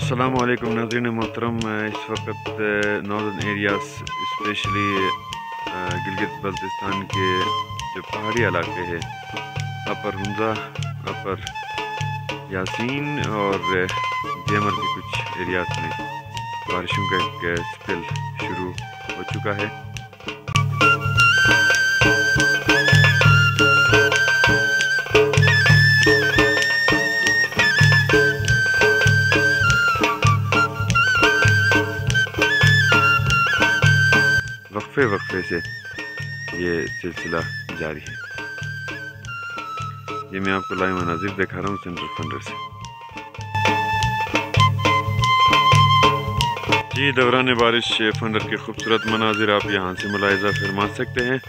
अस्सलाम वालेकुम नाज़रीन मोहतरम। इस वक्त northern areas specially Gilgit Baltistan के जो पहाड़ी इलाके हैं, अपर हुंजा, अपर यासीन और जेमर के कुछ एरियाज़ में बारिशों का एक स्पेल शुरू हो चुका है। वक्फे से ये सिलसिला जारी है। ये मैं आपको लाइव मनाजिर दिखा रहा हूँ सेंट्रल फंडर से। जी, दौरान बारिश फंडर के खूबसूरत मनाजिर आप यहाँ से मुलाहिजा फरमा सकते हैं।